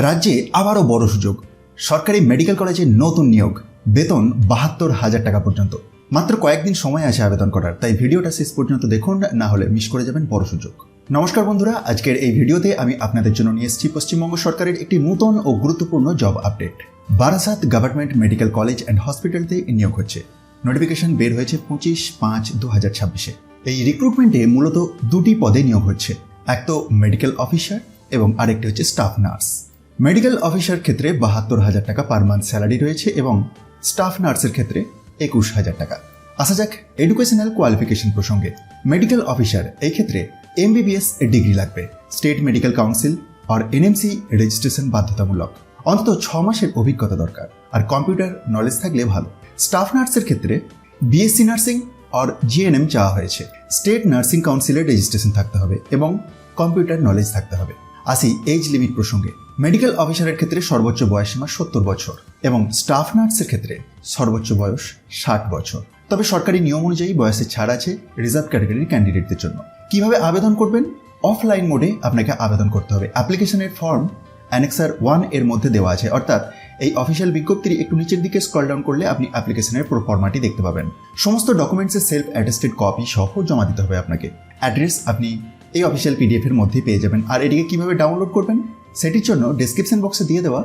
রাজ্যে আবারও বড় সুযোগ। সরকারি মেডিকেল কলেজে নতুন নিয়োগ, বেতন ৭২,০০০ টাকা পর্যন্ত। মাত্র কয়েকদিন সময় আছে আবেদন করার, তাই ভিডিওটা শেষ পর্যন্ত দেখুন, না হলে মিস করে যাবেন বড় সুযোগ। নমস্কার বন্ধুরা, আজকের এই ভিডিওতে আমি আপনাদের জন্য নিয়ে এসেছি পশ্চিমবঙ্গ সরকারের একটি নতুন ও গুরুত্বপূর্ণ job update. Barasat government medical college and হসপিটালতে নিয়োগ হচ্ছে। নোটিফিকেশন বের হয়েছে 25/5/2026-এ। এই রিক্রুটমেন্টে মূলত দুটি পদে নিয়োগ হচ্ছে, এক তো মেডিকেল অফিসার এবং আরেকটি হচ্ছে স্টাফ নার্স। মেডিকেল অফিসার ক্ষেত্রে ৭২,০০০ টাকা পার মান্থ স্যালারি রয়েছে এবং স্টাফ নার্সের ক্ষেত্রে ২১,০০০ টাকা। আসা যাক এডুকেশনাল কোয়ালিফিকেশন প্রসঙ্গে। মেডিকেল অফিসার এই ক্ষেত্রে MBBS ডিগ্রি লাগবে। স্টেট মেডিকেল কাউন্সিল আর NMC রেজিস্ট্রেশন বাধ্যতামূলক। অন্তত ৬ মাসের অভিজ্ঞতা দরকার, আর কম্পিউটার নলেজ থাকলে ভালো। স্টাফ নার্সের ক্ষেত্রে BSc নার্সিং আর GNM চাওয়া হয়েছে। স্টেট নার্সিং কাউন্সিলের রেজিস্ট্রেশন থাকতে হবে এবং কম্পিউটার নলেজ থাকতে হবে। আসি এজ লিমিট প্রসঙ্গে। মেডিকেল অফিসারের ক্ষেত্রে সর্বোচ্চ বয়সসীমা ৭০ বছর এবং স্টাফ নার্সের ক্ষেত্রে সর্বোচ্চ বয়স ৬০ বছর। তবে সরকারি নিয়ম অনুযায়ী বয়সের ছাড় আছে রিজার্ভ ক্যাটাগরির ক্যান্ডিডেটদের জন্য। কিভাবে আবেদন করবেন? অফলাইন মোডে আপনাকে আবেদন করতে হবে। অ্যাপ্লিকেশনের ফর্ম অ্যানেক্সার 1 এর মধ্যে দেওয়া আছে, অর্থাৎ এই অফিসিয়াল বিজ্ঞপ্তির একটু নিচের দিকে স্ক্রল ডাউন করলে আপনি অ্যাপ্লিকেশনের পুরো ফরম্যাটটি দেখতে পাবেন। সমস্ত ডকুমেন্টসের সেলফ অ্যাটেস্টেড কপি সহ জমা দিতে হবে আপনাকে। অ্যাড্রেস আপনি এই অফিসিয়াল PDF এর মধ্যেই পেয়ে যাবেন। আর এটিকে কিভাবে ডাউনলোড করবেন সেটির জন্য ডেসক্রিপশন বক্সে দিয়ে দেওয়া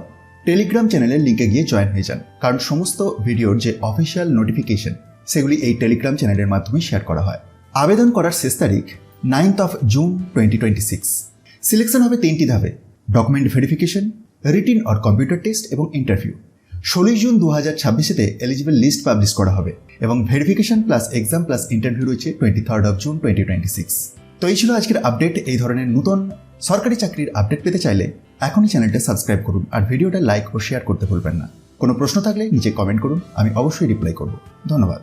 টেলিগ্রাম চ্যানেলের লিঙ্কে গিয়ে জয়েন হয়ে যান, কারণ সমস্ত ভিডিওর যে অফিসিয়াল নোটিফিকেশন সেগুলি এই টেলিগ্রাম চ্যানেলের মাধ্যমে শেয়ার করা হয়। আবেদন করার শেষ তারিখ 9 জুন 2026। সিলেকশন হবে 3টি ধাপে: document verification, written or computer test এবং ইন্টারভিউ। 16 জুন 2026-তে এলিজিবল লিস্ট পাবলিশ করা হবে এবং verification plus exam plus interview রয়েছে 23 জুন 2026। তো এই ছিল আজকের আপডেট। এই ধরনের নতুন সরকারি চাকরির আপডেট পেতে চাইলে এখনই চ্যানেলটা সাবস্ক্রাইব করুন আর ভিডিওটা লাইক ও শেয়ার করতে ভুলবেন না। কোনো প্রশ্ন থাকলে নিচে কমেন্ট করুন, আমি অবশ্যই রিপ্লাই করব। ধন্যবাদ।